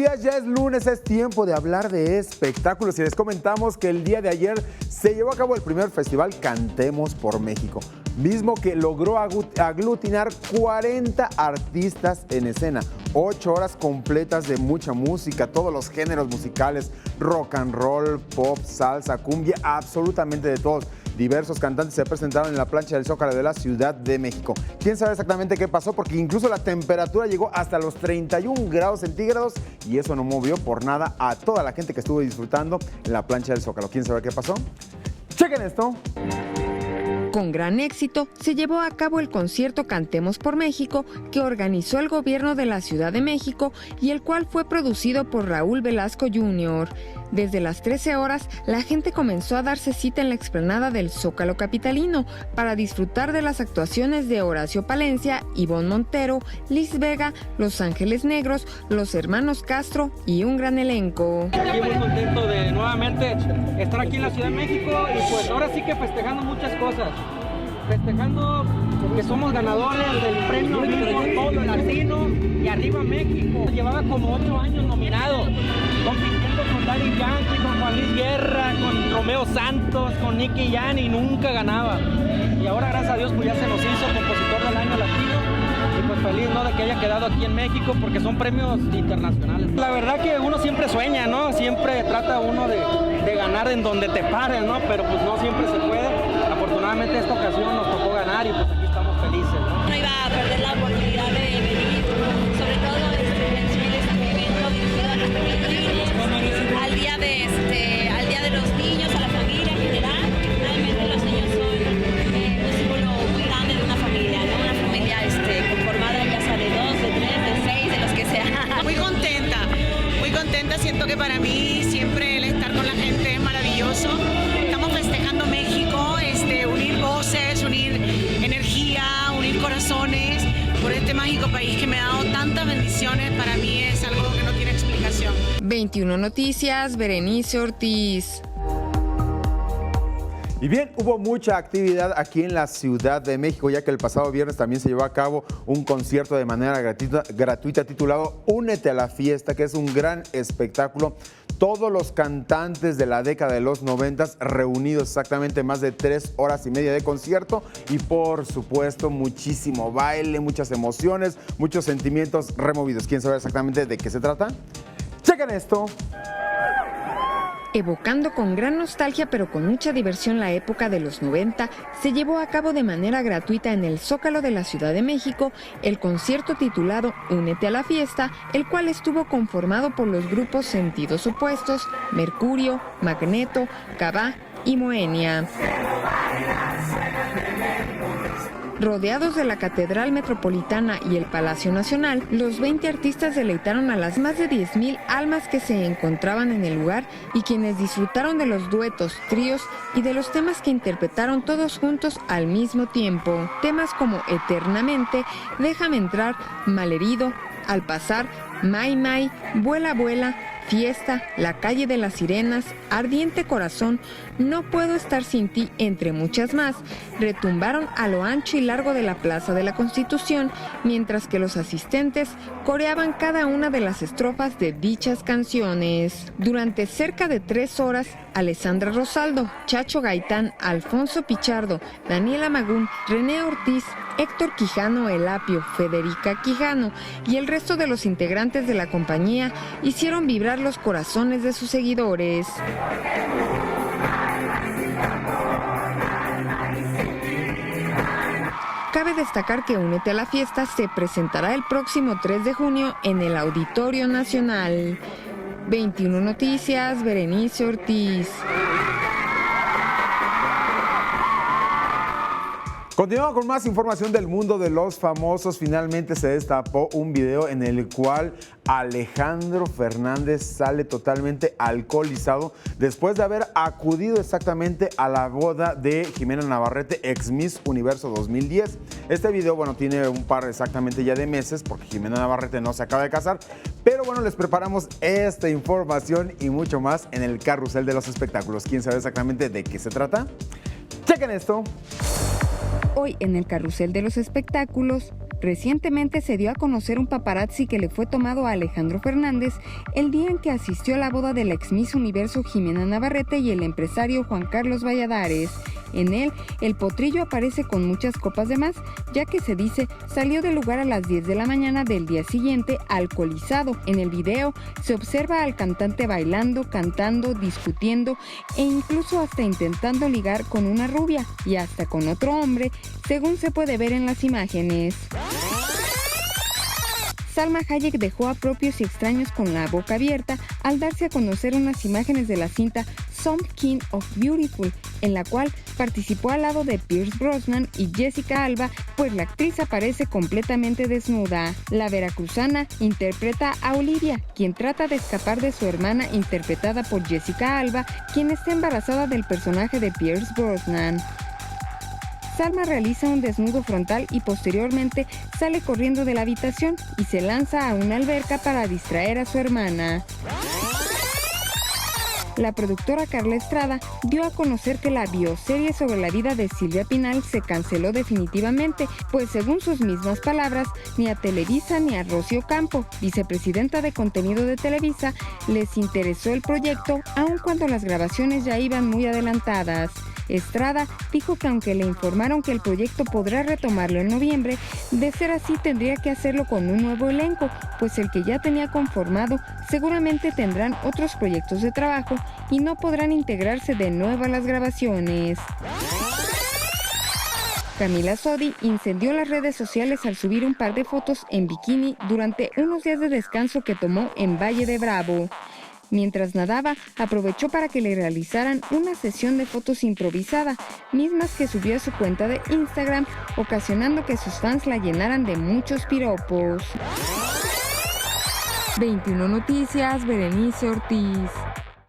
días, ya es lunes, es tiempo de hablar de espectáculos y les comentamos que el día de ayer se llevó a cabo el primer festival Cantemos por México, mismo que logró aglutinar 40 artistas en escena, 8 horas completas de mucha música, todos los géneros musicales, rock and roll, pop, salsa, cumbia, absolutamente de todos. Diversos cantantes se presentaron en la plancha del Zócalo de la Ciudad de México. ¿Quién sabe exactamente qué pasó? Porque incluso la temperatura llegó hasta los 31 grados centígrados y eso no movió por nada a toda la gente que estuvo disfrutando en la plancha del Zócalo. ¿Quién sabe qué pasó? ¡Chequen esto! Con gran éxito se llevó a cabo el concierto Cantemos por México que organizó el gobierno de la Ciudad de México y el cual fue producido por Raúl Velasco Jr. Desde las 13 horas, la gente comenzó a darse cita en la explanada del Zócalo capitalino para disfrutar de las actuaciones de Horacio Palencia, Ivonne Montero, Liz Vega, Los Ángeles Negros, los hermanos Castro y un gran elenco. Estoy muy contento de nuevamente estar aquí en la Ciudad de México y pues ahora sí que festejando muchas cosas. Festejando que somos ganadores del premio Billboard Todo Latino y Arriba México. Llevaba como 8 años nominado, compitiendo con Daddy Yankee, con Juan Luis Guerra, con Romeo Santos, con Nicky Jam y nunca ganaba. Y ahora gracias a Dios pues ya se nos hizo compositor del año latino y pues feliz, ¿no?, de que haya quedado aquí en México porque son premios internacionales. La verdad que uno siempre sueña, ¿no? Siempre trata uno de ganar en donde te pares, ¿no? Pero pues no siempre se puede. Afortunadamente esta ocasión nos tocó ganar y pues aquí estamos felices, ¿no? No iba a perder la oportunidad de venir, sobre todo recibir este evento dirigido a nuestra familia, al día de los niños, a la familia en general. Realmente los niños son un símbolo muy grande de una familia, ¿no? Una familia conformada ya sea de 2, de 3, de 6, de los que sea. Muy contenta, siento que para mí siempre el estar con la gente es maravilloso. Estamos festejando México, unir voces, unir energía, unir corazones por este mágico país que me ha dado tantas bendiciones. Para mí es algo que no tiene explicación. 21 Noticias, Berenice Ortiz. Y bien, hubo mucha actividad aquí en la Ciudad de México, ya que el pasado viernes también se llevó a cabo un concierto de manera gratuita titulado Únete a la Fiesta, que es un gran espectáculo. Todos los cantantes de la década de los 90 reunidos, exactamente más de 3 horas y media de concierto y por supuesto muchísimo baile, muchas emociones, muchos sentimientos removidos. ¿Quién sabe exactamente de qué se trata? ¡Chequen esto! Evocando con gran nostalgia pero con mucha diversión la época de los 90, se llevó a cabo de manera gratuita en el Zócalo de la Ciudad de México el concierto titulado Únete a la Fiesta, el cual estuvo conformado por los grupos Sentidos Opuestos, Mercurio, Magneto, Cabá y Moenia. Rodeados de la Catedral Metropolitana y el Palacio Nacional, los 20 artistas deleitaron a las más de 10,000 almas que se encontraban en el lugar y quienes disfrutaron de los duetos, tríos y de los temas que interpretaron todos juntos al mismo tiempo. Temas como Eternamente, Déjame Entrar, Malherido, Al Pasar, Mai Mai, Vuela Vuela, Fiesta, La Calle de las Sirenas, Ardiente Corazón, No Puedo Estar Sin Ti, entre muchas más, retumbaron a lo ancho y largo de la Plaza de la Constitución, mientras que los asistentes coreaban cada una de las estrofas de dichas canciones. Durante cerca de 3 horas, Alessandra Rosaldo, Chacho Gaitán, Alfonso Pichardo, Daniela Magún, René Ortiz, Héctor Quijano El Apio, Federica Quijano y el resto de los integrantes de la compañía hicieron vibrar los corazones de sus seguidores. Cabe destacar que Únete a la Fiesta se presentará el próximo 3 de junio en el Auditorio Nacional. 21 Noticias, Berenice Ortiz. Continuamos con más información del mundo de los famosos. Finalmente se destapó un video en el cual Alejandro Fernández sale totalmente alcoholizado después de haber acudido exactamente a la boda de Ximena Navarrete, ex Miss Universo 2010. Este video, bueno, tiene un par exactamente ya de meses porque Ximena Navarrete no se acaba de casar, pero bueno, les preparamos esta información y mucho más en el Carrusel de los Espectáculos. ¿Quién sabe exactamente de qué se trata? ¡Chequen esto! Hoy en el Carrusel de los Espectáculos, Recientemente se dio a conocer un paparazzi que le fue tomado a Alejandro Fernández el día en que asistió a la boda de la ex Miss Universo Jimena Navarrete y el empresario Juan Carlos Valladares. En él, el potrillo aparece con muchas copas de más, ya que se dice salió del lugar a las 10 de la mañana del día siguiente alcoholizado. En el video se observa al cantante bailando, cantando, discutiendo e incluso hasta intentando ligar con una rubia y hasta con otro hombre, según se puede ver en las imágenes. Salma Hayek dejó a propios y extraños con la boca abierta al darse a conocer unas imágenes de la cinta Some Kind of Beautiful, en la cual participó al lado de Pierce Brosnan y Jessica Alba, pues la actriz aparece completamente desnuda. La veracruzana interpreta a Olivia, quien trata de escapar de su hermana interpretada por Jessica Alba, quien está embarazada del personaje de Pierce Brosnan. Salma realiza un desnudo frontal y posteriormente sale corriendo de la habitación y se lanza a una alberca para distraer a su hermana. La productora Carla Estrada dio a conocer que la bioserie sobre la vida de Silvia Pinal se canceló definitivamente, pues según sus mismas palabras, ni a Televisa ni a Rocío Campo, vicepresidenta de contenido de Televisa, les interesó el proyecto, aun cuando las grabaciones ya iban muy adelantadas. Estrada dijo que aunque le informaron que el proyecto podrá retomarlo en noviembre, de ser así tendría que hacerlo con un nuevo elenco, pues el que ya tenía conformado seguramente tendrán otros proyectos de trabajo y no podrán integrarse de nuevo a las grabaciones. Camila Sodi incendió las redes sociales al subir un par de fotos en bikini durante unos días de descanso que tomó en Valle de Bravo. Mientras nadaba, aprovechó para que le realizaran una sesión de fotos improvisada, mismas que subió a su cuenta de Instagram, ocasionando que sus fans la llenaran de muchos piropos. 21 Noticias, Berenice Ortiz.